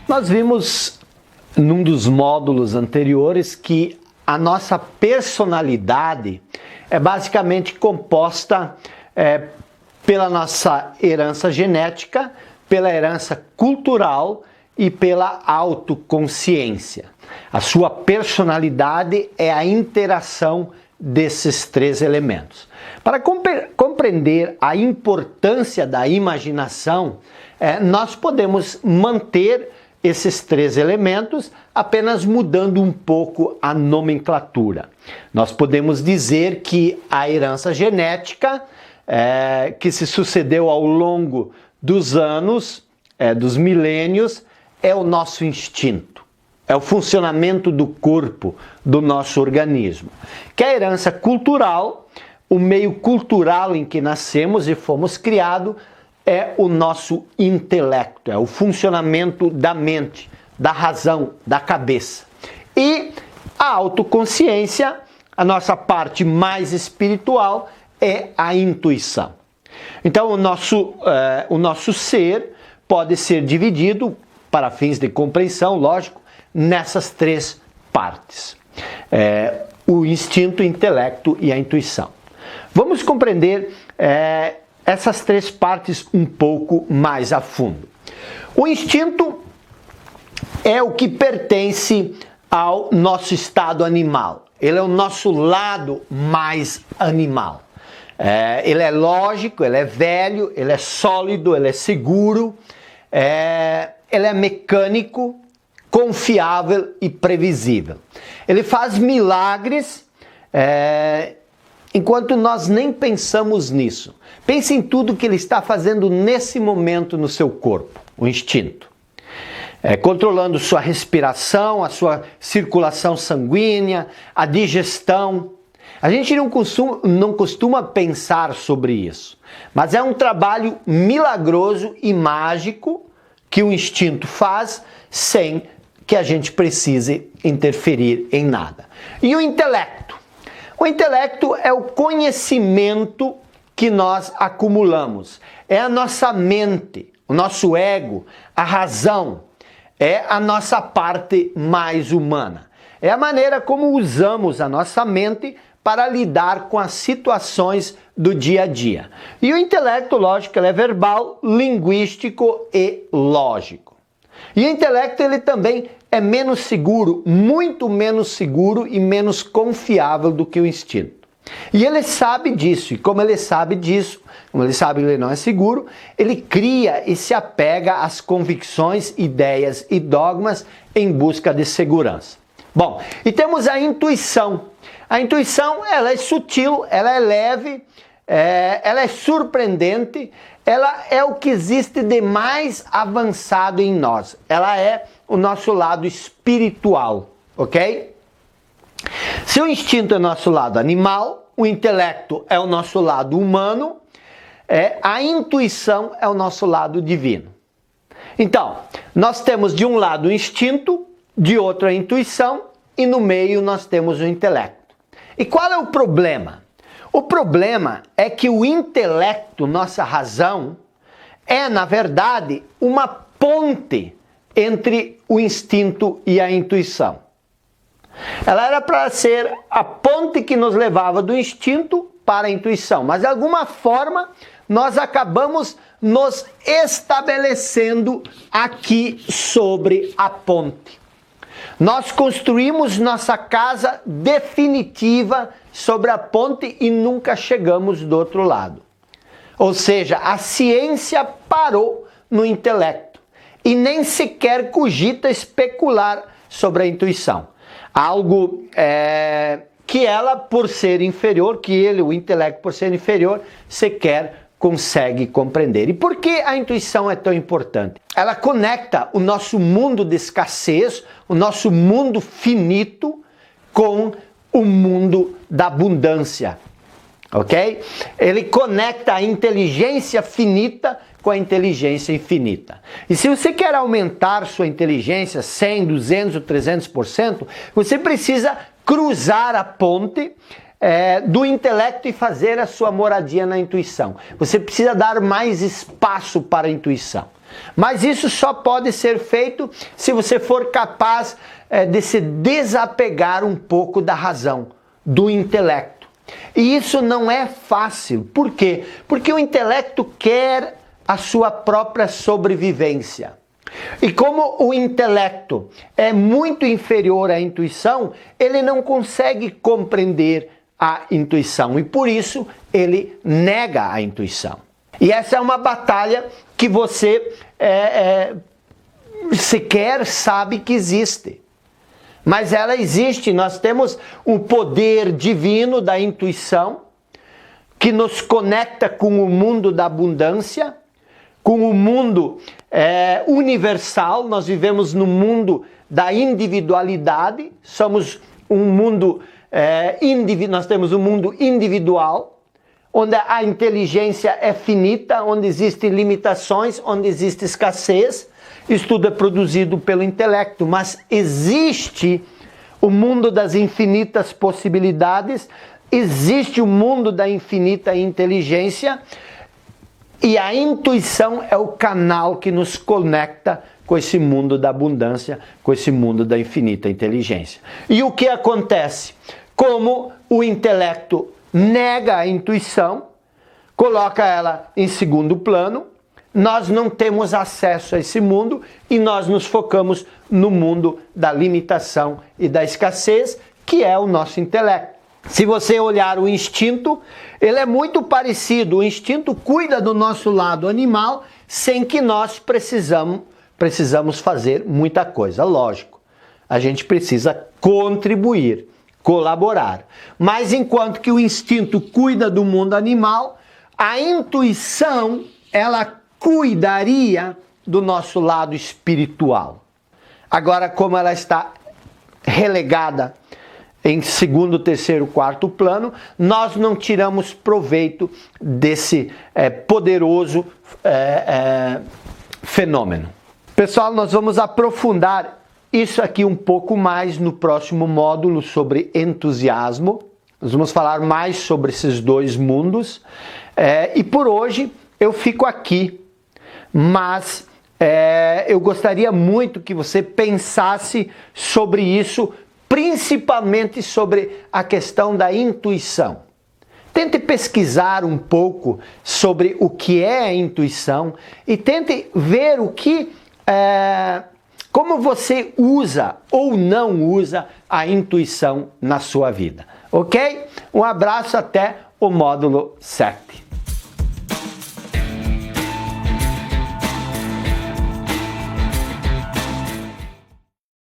Nós vimos num dos módulos anteriores que a nossa personalidade é basicamente composta pela nossa herança genética, pela herança cultural e pela autoconsciência. A sua personalidade é a interação desses três elementos. Para compreender a importância da imaginação, nós podemos manter esses três elementos apenas mudando um pouco a nomenclatura. Nós podemos dizer que a herança genética, que se sucedeu ao longo dos anos, dos milênios, é o nosso instinto. É o funcionamento do corpo, do nosso organismo. Que a herança cultural, o meio cultural em que nascemos e fomos criados, é o nosso intelecto, é o funcionamento da mente, da razão, da cabeça. E a autoconsciência, a nossa parte mais espiritual, é a intuição. Então, o nosso ser pode ser dividido, para fins de compreensão, lógico, nessas três partes. O instinto, o intelecto e a intuição. Vamos compreender essas três partes um pouco mais a fundo. O instinto é o que pertence ao nosso estado animal. Ele é o nosso lado mais animal. Ele é lógico, ele é velho, ele é sólido, ele é seguro, ele é mecânico, confiável e previsível. Ele faz milagres enquanto nós nem pensamos nisso. Pense em tudo que ele está fazendo nesse momento no seu corpo, o instinto. Controlando sua respiração, a sua circulação sanguínea, a digestão. A gente não costuma pensar sobre isso, mas é um trabalho milagroso e mágico que o instinto faz sem que a gente precise interferir em nada. E o intelecto? O intelecto é o conhecimento que nós acumulamos. É a nossa mente, o nosso ego, a razão. É a nossa parte mais humana. É a maneira como usamos a nossa mente para lidar com as situações do dia a dia. E o intelecto, lógico, ele é verbal, linguístico e lógico. E o intelecto, ele também é menos seguro, muito menos seguro e menos confiável do que o instinto. E ele sabe disso, e como ele sabe disso, como ele sabe que ele não é seguro, ele cria e se apega às convicções, ideias e dogmas em busca de segurança. Bom, e temos a intuição. A intuição, ela é sutil, ela é leve, ela é surpreendente, ela é o que existe de mais avançado em nós. Ela é o nosso lado espiritual, ok? Se o instinto é nosso lado animal, o intelecto é o nosso lado humano, a intuição é o nosso lado divino. Então, nós temos de um lado o instinto, de outro a intuição, e no meio nós temos o intelecto. E qual é o problema? O problema é que o intelecto, nossa razão, é, na verdade, uma ponte entre o instinto e a intuição. Ela era para ser a ponte que nos levava do instinto para a intuição, mas de alguma forma nós acabamos nos estabelecendo aqui sobre a ponte. Nós construímos nossa casa definitiva sobre a ponte e nunca chegamos do outro lado. Ou seja, a ciência parou no intelecto e nem sequer cogita especular sobre a intuição. Algo que ela, por ser inferior, que ele, o intelecto, por ser inferior, sequer consegue compreender. E por que a intuição é tão importante? Ela conecta o nosso mundo de escassez, o nosso mundo finito, com o mundo da abundância, ok? Ele conecta a inteligência finita com a inteligência infinita. E se você quer aumentar sua inteligência 100, 200 ou 300%, você precisa cruzar a ponte do intelecto e fazer a sua moradia na intuição. Você precisa dar mais espaço para a intuição. Mas isso só pode ser feito se você for capaz de se desapegar um pouco da razão, do intelecto. E isso não é fácil. Por quê? Porque o intelecto quer a sua própria sobrevivência. E como o intelecto é muito inferior à intuição, ele não consegue compreender a intuição e por isso ele nega a intuição. E essa é uma batalha que você sequer sabe que existe. Mas ela existe. Nós temos o poder divino da intuição que nos conecta com o mundo da abundância, com o mundo universal. Nós vivemos no mundo da individualidade, somos um mundo nós temos um mundo individual, onde a inteligência é finita, onde existem limitações, onde existe escassez. Isso tudo é produzido pelo intelecto, mas existe o mundo das infinitas possibilidades, existe o mundo da infinita inteligência, e a intuição é o canal que nos conecta com esse mundo da abundância, com esse mundo da infinita inteligência. E o que acontece? Como o intelecto nega a intuição, coloca ela em segundo plano, nós não temos acesso a esse mundo e nós nos focamos no mundo da limitação e da escassez, que é o nosso intelecto. Se você olhar o instinto, ele é muito parecido. O instinto cuida do nosso lado animal sem que nós precisamos fazer muita coisa. Lógico, a gente precisa contribuir, colaborar. Mas enquanto que o instinto cuida do mundo animal, a intuição, ela cuidaria do nosso lado espiritual. Agora, como ela está relegada em segundo, terceiro, quarto plano, nós não tiramos proveito desse poderoso fenômeno. Pessoal, nós vamos aprofundar isso aqui um pouco mais no próximo módulo sobre entusiasmo. Nós vamos falar mais sobre esses dois mundos. E por hoje eu fico aqui, mas eu gostaria muito que você pensasse sobre isso, principalmente sobre a questão da intuição. Tente pesquisar um pouco sobre o que é a intuição e tente ver como você usa ou não usa a intuição na sua vida. Ok? Um abraço, até o módulo 7.